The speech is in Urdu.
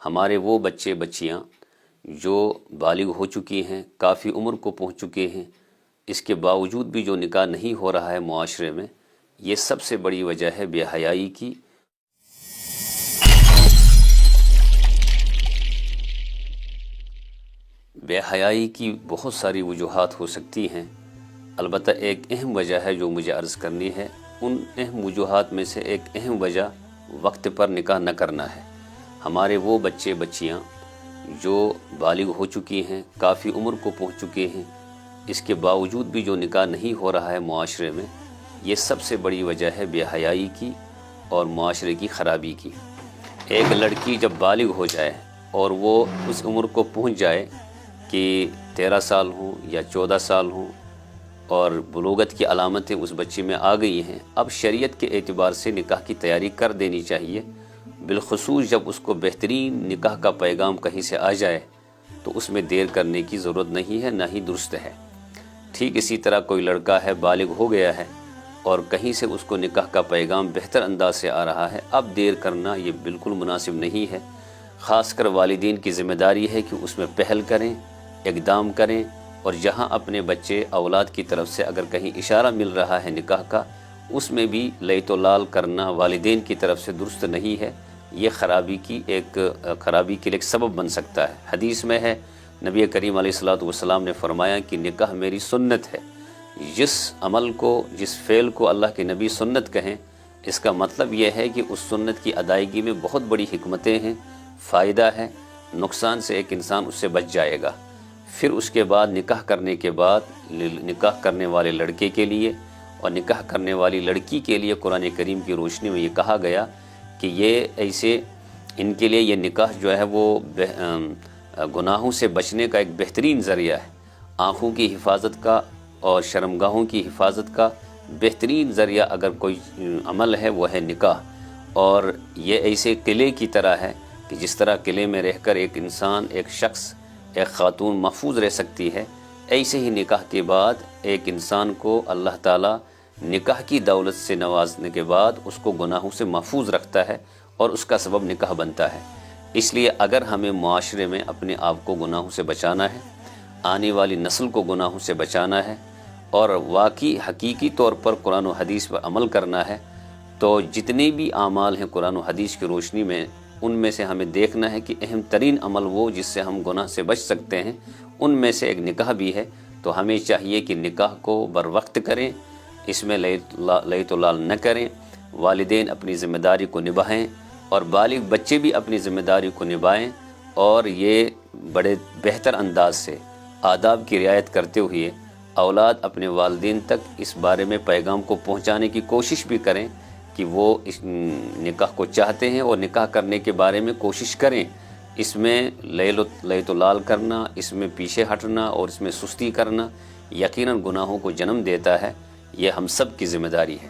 ہمارے وہ بچے بچیاں جو بالغ ہو چکی ہیں، کافی عمر کو پہنچ چکے ہیں، اس کے باوجود بھی جو نکاح نہیں ہو رہا ہے معاشرے میں، یہ سب سے بڑی وجہ ہے بے حیائی کی۔ بے حیائی کی بہت ساری وجوہات ہو سکتی ہیں، البتہ ایک اہم وجہ ہے جو مجھے عرض کرنی ہے۔ ان اہم وجوہات میں سے ایک اہم وجہ وقت پر نکاح نہ کرنا ہے۔ ہمارے وہ بچے بچیاں جو بالغ ہو چکی ہیں، کافی عمر کو پہنچ چکے ہیں، اس کے باوجود بھی جو نکاح نہیں ہو رہا ہے معاشرے میں، یہ سب سے بڑی وجہ ہے بے حیائی کی اور معاشرے کی خرابی کی۔ ایک لڑکی جب بالغ ہو جائے اور وہ اس عمر کو پہنچ جائے کہ 13 سال ہوں یا 14 سال ہوں اور بلوغت کی علامتیں اس بچے میں آ گئی ہیں، اب شریعت کے اعتبار سے نکاح کی تیاری کر دینی چاہیے، بالخصوص جب اس کو بہترین نکاح کا پیغام کہیں سے آ جائے تو اس میں دیر کرنے کی ضرورت نہیں ہے، نہ ہی درست ہے۔ ٹھیک اسی طرح کوئی لڑکا ہے، بالغ ہو گیا ہے اور کہیں سے اس کو نکاح کا پیغام بہتر انداز سے آ رہا ہے، اب دیر کرنا یہ بالکل مناسب نہیں ہے۔ خاص کر والدین کی ذمہ داری ہے کہ اس میں پہل کریں، اقدام کریں، اور جہاں اپنے بچے اولاد کی طرف سے اگر کہیں اشارہ مل رہا ہے نکاح کا، اس میں بھی لیت و لال کرنا والدین کی طرف سے درست نہیں ہے۔ یہ خرابی کے لیے ایک سبب بن سکتا ہے۔ حدیث میں ہے، نبی کریم علیہ الصلوۃ والسلام نے فرمایا کہ نکاح میری سنت ہے۔ جس عمل کو، جس فعل کو اللہ کے نبی سنت کہیں، اس کا مطلب یہ ہے کہ اس سنت کی ادائیگی میں بہت بڑی حکمتیں ہیں، فائدہ ہے، نقصان سے ایک انسان اس سے بچ جائے گا۔ پھر اس کے بعد نکاح کرنے کے بعد نکاح کرنے والے لڑکے کے لیے اور نکاح کرنے والی لڑکی کے لیے قرآن کریم کی روشنی میں یہ کہا گیا کہ یہ ایسے ان کے لیے یہ نکاح جو ہے وہ گناہوں سے بچنے کا ایک بہترین ذریعہ ہے۔ آنکھوں کی حفاظت کا اور شرمگاہوں کی حفاظت کا بہترین ذریعہ اگر کوئی عمل ہے وہ ہے نکاح، اور یہ ایسے قلعے کی طرح ہے کہ جس طرح قلعے میں رہ کر ایک انسان، ایک شخص، ایک خاتون محفوظ رہ سکتی ہے، ایسے ہی نکاح کے بعد ایک انسان کو اللہ تعالیٰ نکاح کی دولت سے نوازنے کے بعد اس کو گناہوں سے محفوظ رکھتا ہے اور اس کا سبب نکاح بنتا ہے۔ اس لیے اگر ہمیں معاشرے میں اپنے آپ کو گناہوں سے بچانا ہے، آنے والی نسل کو گناہوں سے بچانا ہے، اور واقعی حقیقی طور پر قرآن و حدیث پر عمل کرنا ہے، تو جتنے بھی اعمال ہیں قرآن و حدیث کی روشنی میں، ان میں سے ہمیں دیکھنا ہے کہ اہم ترین عمل وہ جس سے ہم گناہ سے بچ سکتے ہیں، ان میں سے ایک نکاح بھی ہے۔ تو ہمیں چاہیے کہ نکاح کو بر وقت کریں، اس میں لیت و لال نہ کریں، والدین اپنی ذمہ داری کو نبھائیں اور بالغ بچے بھی اپنی ذمہ داری کو نبھائیں، اور یہ بڑے بہتر انداز سے آداب کی رعایت کرتے ہوئے اولاد اپنے والدین تک اس بارے میں پیغام کو پہنچانے کی کوشش بھی کریں کہ وہ اس نکاح کو چاہتے ہیں اور نکاح کرنے کے بارے میں کوشش کریں۔ اس میں لیت و لال کرنا، اس میں پیچھے ہٹنا اور اس میں سستی کرنا یقیناً گناہوں کو جنم دیتا ہے۔ یہ ہم سب کی ذمہ داری ہے۔